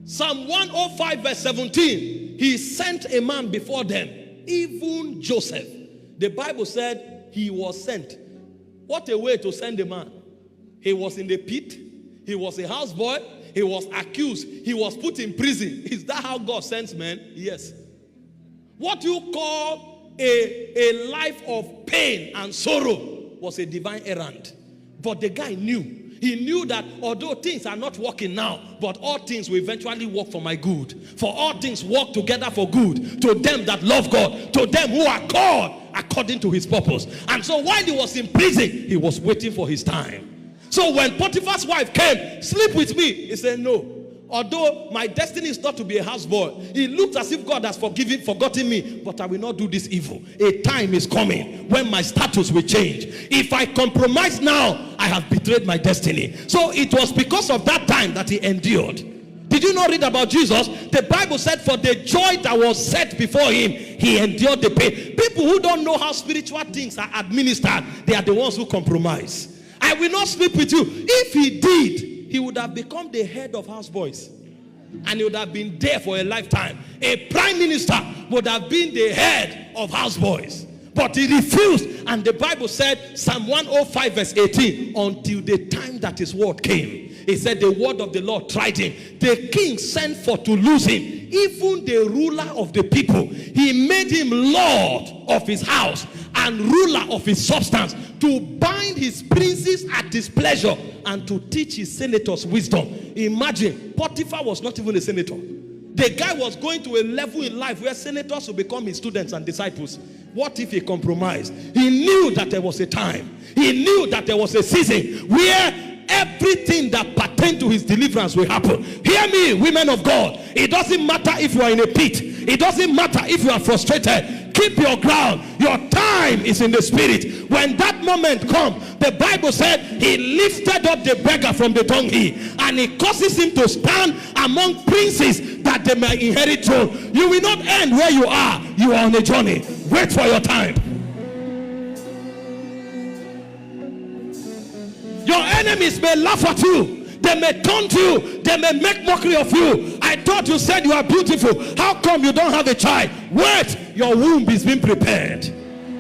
Psalm 105 verse 17. He sent a man before them, even Joseph. The Bible said he was sent. What a way to send a man. He was in the pit. He was a houseboy. He was accused. He was put in prison. Is that how God sends men? Yes. What you call a life of pain and sorrow was a divine errand. But the guy knew. He knew that although things are not working now, but all things will eventually work for my good. For all things work together for good to them that love God, to them who are called according to his purpose. And so while he was in prison, he was waiting for his time. So when Potiphar's wife came, sleep with me, he said, no. Although my destiny is not to be a houseboy, it looks as if God has forgotten me, but I will not do this evil. A time is coming when my status will change. If I compromise now, I have betrayed my destiny. So it was because of that time that he endured. Did you not read about Jesus? The Bible said for the joy that was set before him, he endured the pain. People who don't know how spiritual things are administered, they are the ones who compromise. I will not sleep with you. If he did, he would have become the head of houseboys. And he would have been there for a lifetime. A prime minister would have been the head of houseboys. But he refused. And the Bible said, Psalm 105 verse 18, until the time that his word came. He said the word of the Lord tried him. The king sent for to lose him. Even the ruler of the people. He made him lord of his house and ruler of his substance, to bind his princes at his pleasure and to teach his senators wisdom. Imagine, Potiphar was not even a senator. The guy was going to a level in life where senators will become his students and disciples. What if he compromised? He knew that there was a time. He knew that there was a season where everything that pertained to his deliverance will happen. Hear me, women of God. It doesn't matter if you are in a pit. It doesn't matter if you are frustrated. Keep your ground. Your time is in the spirit. When that moment comes, the Bible said he lifted up the beggar from the dunghill and he causes him to stand among princes that they may inherit throne. You will not end where you are. You are on a journey. Wait for your time. Your enemies may laugh at you. They may taunt you. They may make mockery of you. I thought you said you are beautiful. How come you don't have a child? Wait, your womb is being prepared.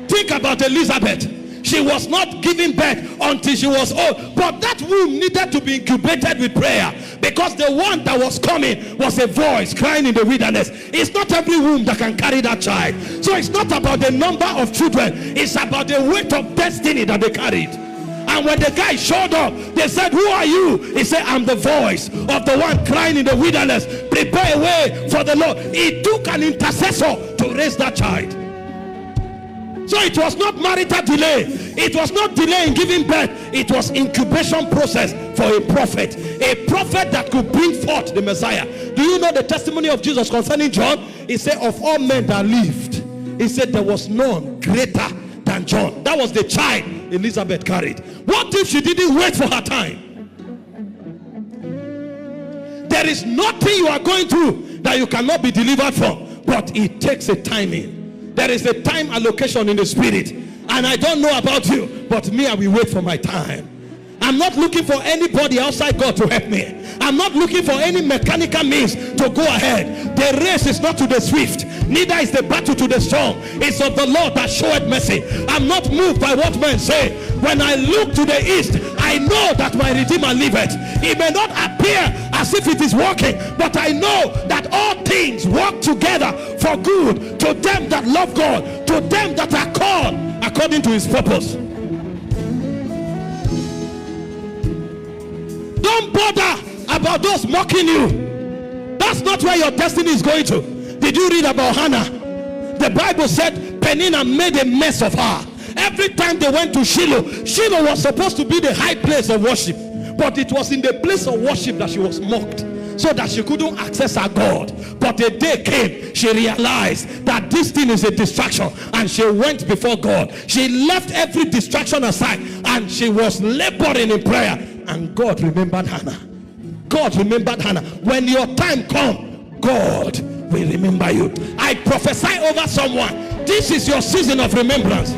Think about Elizabeth. She was not giving birth until she was old. But that womb needed to be incubated with prayer. Because the one that was coming was a voice crying in the wilderness. It's not every womb that can carry that child. So it's not about the number of children. It's about the weight of destiny that they carried. And when the guy showed up, they said, who are you? He said, I'm the voice of the one crying in the wilderness. Prepare a way for the Lord. He took an intercessor to raise that child. So it was not marital delay. It was not delay in giving birth. It was incubation process for a prophet. A prophet that could bring forth the Messiah. Do you know the testimony of Jesus concerning John? He said, of all men that lived, he said there was none greater than John. That was the child Elizabeth carried. What if she didn't wait for her time? There is nothing you are going through that you cannot be delivered from, but it takes a timing. There is a time allocation in the spirit, and I don't know about you, but me, I will wait for my time. I'm not looking for anybody outside God to help me. I'm not looking for any mechanical means to go ahead. The race is not to the swift, neither is the battle to the strong. It's of the Lord that showeth mercy. I'm not moved by what men say. When I look to the east, I know that my Redeemer liveth. It may not appear as if it is working, but I know that all things work together for good to them that love God, to them that are called according to his purpose. Don't bother about those mocking you. That's not where your destiny is going to. Did you read about Hannah? The Bible said Peninnah made a mess of her. Every time they went to Shiloh, Shiloh was supposed to be the high place of worship, but it was in the place of worship that she was mocked, so that she couldn't access her God. But a day came, she realized that this thing is a distraction, and she went before God. She left every distraction aside, and she was laboring in prayer. And God remembered Hannah. God remembered Hannah. When your time comes, God will remember you. I prophesy over someone. This is your season of remembrance.